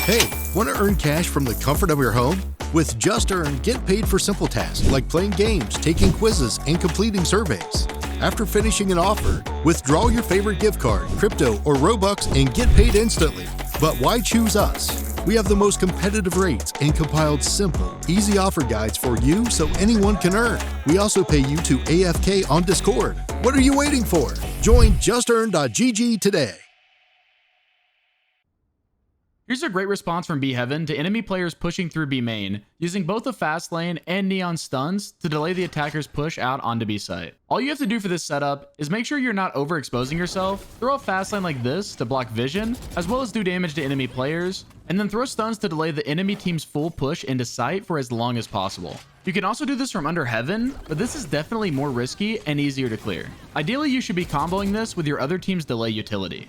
Hey, want to earn cash from the comfort of your home? With Just Earn, get paid for simple tasks like playing games, taking quizzes, and completing surveys. After finishing an offer, withdraw your favorite gift card, crypto, or Robux and get paid instantly. But why choose us? We have the most competitive rates and compiled simple, easy offer guides for you so anyone can earn. We also pay you to AFK on Discord. What are you waiting for? Join justearn.gg today. Here's a great response from B Heaven to enemy players pushing through B main, using both the fast lane and neon stuns to delay the attacker's push out onto B site. All you have to do for this setup is make sure you're not overexposing yourself, throw a fast lane like this to block vision, as well as do damage to enemy players, and then throw stuns to delay the enemy team's full push into sight for as long as possible. You can also do this from under heaven, but this is definitely more risky and easier to clear. Ideally, you should be comboing this with your other team's delay utility.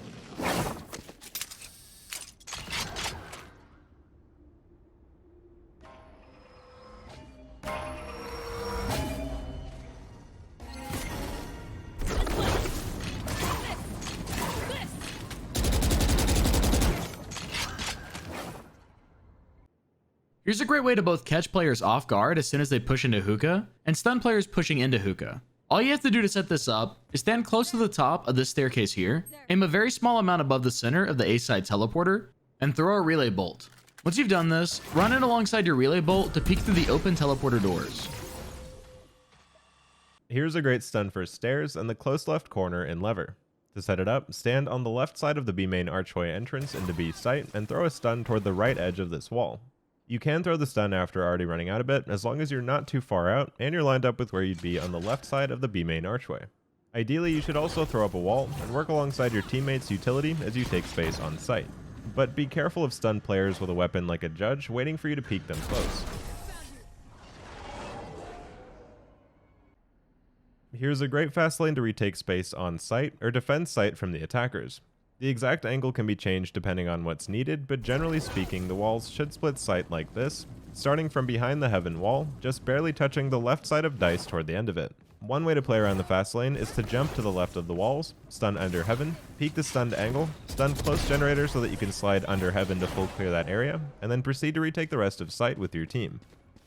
Here's a great way to both catch players off guard as soon as they push into hookah, and stun players pushing into hookah. All you have to do to set this up is stand close to the top of this staircase here, aim a very small amount above the center of the A side teleporter, and throw a relay bolt. Once you've done this, run in alongside your relay bolt to peek through the open teleporter doors. Here's a great stun for stairs and the close left corner in lever. To set it up, stand on the left side of the B main archway entrance into B site and throw a stun toward the right edge of this wall. You can throw the stun after already running out a bit, as long as you're not too far out and you're lined up with where you'd be on the left side of the B main archway. Ideally, you should also throw up a wall and work alongside your teammate's utility as you take space on site. But be careful of stunned players with a weapon like a judge waiting for you to peek them close. Here's a great fast lane to retake space on site or defend site from the attackers. The exact angle can be changed depending on what's needed, but generally speaking, the walls should split site like this, starting from behind the heaven wall, just barely touching the left side of dice toward the end of it. One way to play around the fast lane is to jump to the left of the walls, stun under heaven, peek the stunned angle, stun close generator so that you can slide under heaven to full clear that area, and then proceed to retake the rest of site with your team.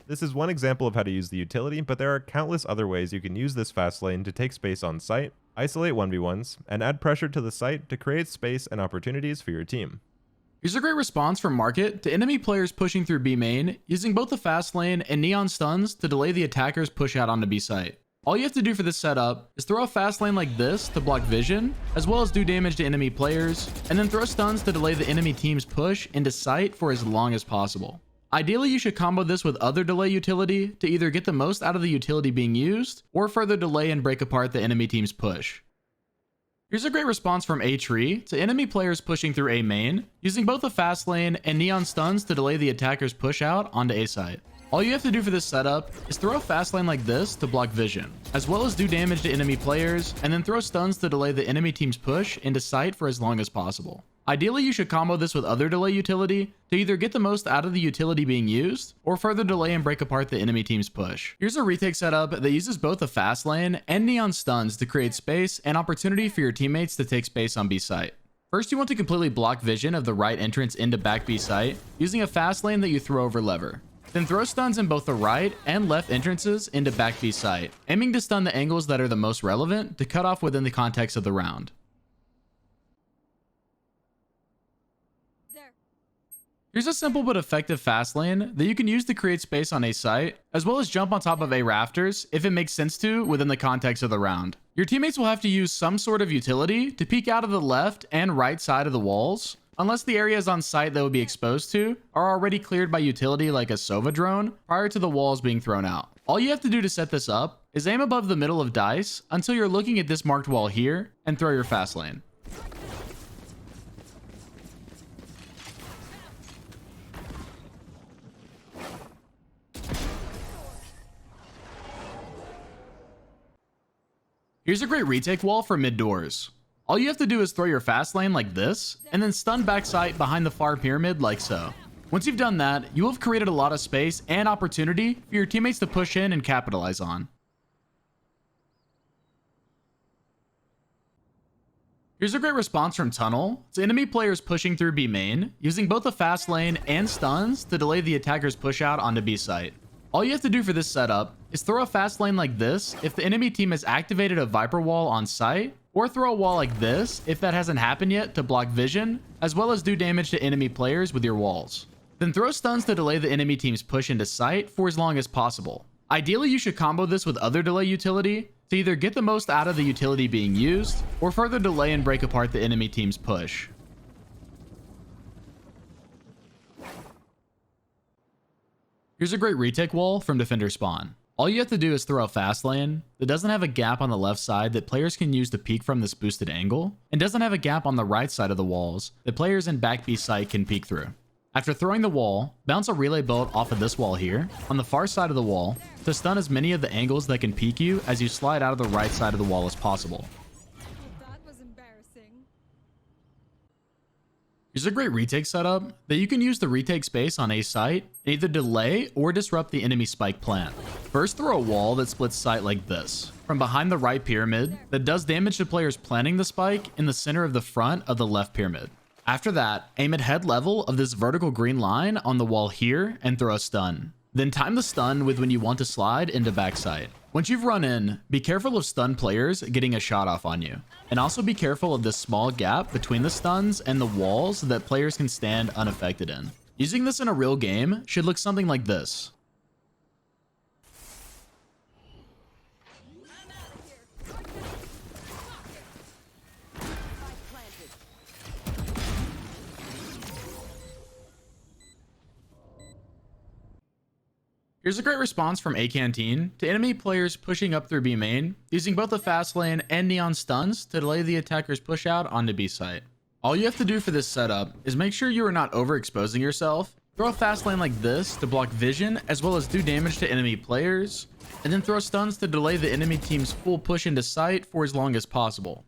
This is one example of how to use the utility, but there are countless other ways you can use this fast lane to take space on site, isolate 1v1s, and add pressure to the site to create space and opportunities for your team. Here's a great response from Market to enemy players pushing through B main, using both the fast lane and neon stuns to delay the attacker's push out onto B site. All you have to do for this setup is throw a fast lane like this to block vision, as well as do damage to enemy players, and then throw stuns to delay the enemy team's push into sight for as long as possible. Ideally, you should combo this with other delay utility to either get the most out of the utility being used, or further delay and break apart the enemy team's push. Here's a great response from A Tree to enemy players pushing through A main, using both the fast lane and neon stuns to delay the attacker's push out onto A site. All you have to do for this setup is throw a fast lane like this to block vision, as well as do damage to enemy players, and then throw stuns to delay the enemy team's push into sight for as long as possible. Ideally, you should combo this with other delay utility to either get the most out of the utility being used, or further delay and break apart the enemy team's push. Here's a retake setup that uses both the fast lane and neon stuns to create space and opportunity for your teammates to take space on B site. First, you want to completely block vision of the right entrance into back B site, using a fast lane that you throw over lever. Then throw stuns in both the right and left entrances into back B site, aiming to stun the angles that are the most relevant to cut off within the context of the round. Here's a simple but effective fast lane that you can use to create space on A site, as well as jump on top of A rafters if it makes sense to within the context of the round. Your teammates will have to use some sort of utility to peek out of the left and right side of the walls, unless the areas on site that will be exposed to are already cleared by utility like a Sova drone prior to the walls being thrown out. All you have to do to set this up is aim above the middle of dice until you're looking at this marked wall here and throw your fast lane. Here's a great retake wall for mid doors. All you have to do is throw your fast lane like this, and then stun backside behind the far pyramid like so. Once you've done that, you will have created a lot of space and opportunity for your teammates to push in and capitalize on. Here's a great response from Tunnel. It's enemy players pushing through B main, using both the fast lane and stuns to delay the attacker's push out onto B site. All you have to do for this setup is throw a fast lane like this if the enemy team has activated a Viper wall on site, or throw a wall like this if that hasn't happened yet to block vision, as well as do damage to enemy players with your walls. Then throw stuns to delay the enemy team's push into site for as long as possible. Ideally, you should combo this with other delay utility to either get the most out of the utility being used, or further delay and break apart the enemy team's push. Here's a great retake wall from defender spawn. All you have to do is throw a fast lane that doesn't have a gap on the left side that players can use to peek from this boosted angle, and doesn't have a gap on the right side of the walls that players in back B site can peek through. After throwing the wall, bounce a relay bolt off of this wall here, on the far side of the wall, to stun as many of the angles that can peek you as you slide out of the right side of the wall as possible. That was embarrassing. Here's a great retake setup that you can use the retake space on A site and either delay or disrupt the enemy spike plant. First, throw a wall that splits site like this, from behind the right pyramid, that does damage to players planting the spike in the center of the front of the left pyramid. After that, aim at head level of this vertical green line on the wall here and throw a stun. Then time the stun with when you want to slide into backside. Once you've run in, be careful of stun players getting a shot off on you. And also be careful of this small gap between the stuns and the walls that players can stand unaffected in. Using this in a real game should look something like this. Here's a great response from A Canteen to enemy players pushing up through B main, using both the fast lane and neon stuns to delay the attacker's push out onto B site. All you have to do for this setup is make sure you are not overexposing yourself, throw a fast lane like this to block vision as well as do damage to enemy players, and then throw stuns to delay the enemy team's full push into site for as long as possible.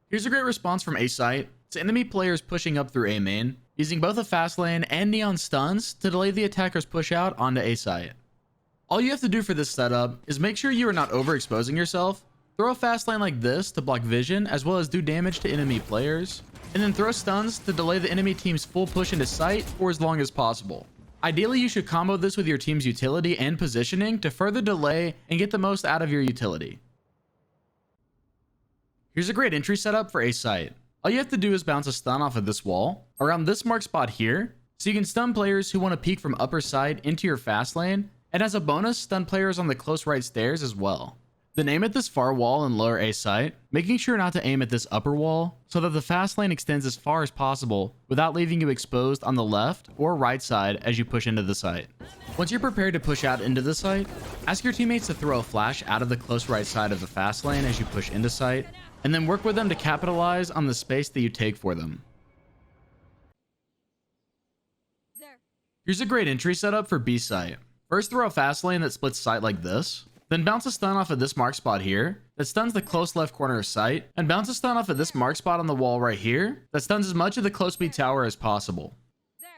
Here's a great response from A site to enemy players pushing up through A main, using both a fast lane and neon stuns to delay the attacker's push out onto A site. All you have to do for this setup is make sure you are not overexposing yourself, throw a fast lane like this to block vision as well as do damage to enemy players, and then throw stuns to delay the enemy team's full push into site for as long as possible. Ideally, you should combo this with your team's utility and positioning to further delay and get the most out of your utility. Here's a great entry setup for A site. All you have to do is bounce a stun off of this wall, around this mark spot here, so you can stun players who want to peek from upper side into your fast lane, and as a bonus, stun players on the close right stairs as well. Then aim at this far wall in lower A site, making sure not to aim at this upper wall, so that the fast lane extends as far as possible without leaving you exposed on the left or right side as you push into the site. Once you're prepared to push out into the site, ask your teammates to throw a flash out of the close right side of the fast lane as you push into site, and then work with them to capitalize on the space that you take for them. There. Here's a great entry setup for B site. First, throw a fast lane that splits site like this, then bounce a stun off of this mark spot here that stuns the close left corner of site, and bounce a stun off of this mark spot on the wall right here that stuns as much of the close B tower as possible. There.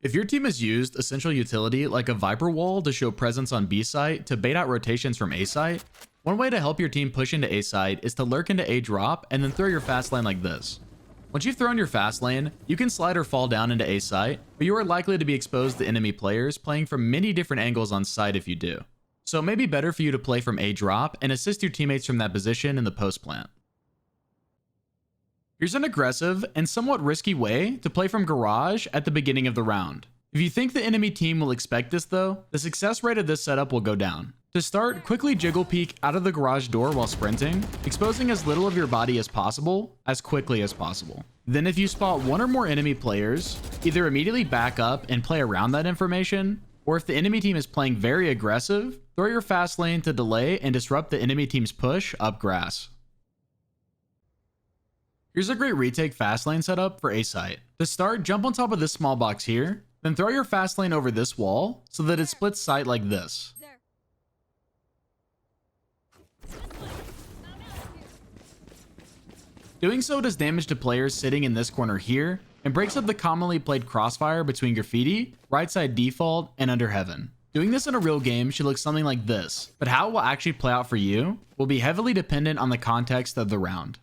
If your team has used essential utility like a Viper wall to show presence on B site to bait out rotations from A site, one way to help your team push into A site is to lurk into A drop and then throw your fast lane like this. Once you've thrown your fast lane, you can slide or fall down into A site, but you are likely to be exposed to enemy players playing from many different angles on site if you do. So it may be better for you to play from A drop and assist your teammates from that position in the post plant. Here's an aggressive and somewhat risky way to play from garage at the beginning of the round. If you think the enemy team will expect this though, the success rate of this setup will go down. To start, quickly jiggle peek out of the garage door while sprinting, exposing as little of your body as possible, as quickly as possible. Then if you spot one or more enemy players, either immediately back up and play around that information, or if the enemy team is playing very aggressive, throw your fast lane to delay and disrupt the enemy team's push up grass. Here's a great retake fast lane setup for A site. To start, jump on top of this small box here, then throw your fast lane over this wall so that it splits site like this. There. Doing so does damage to players sitting in this corner here and breaks up the commonly played crossfire between graffiti, right side default, and under heaven. Doing this in a real game should look something like this, but how it will actually play out for you will be heavily dependent on the context of the round.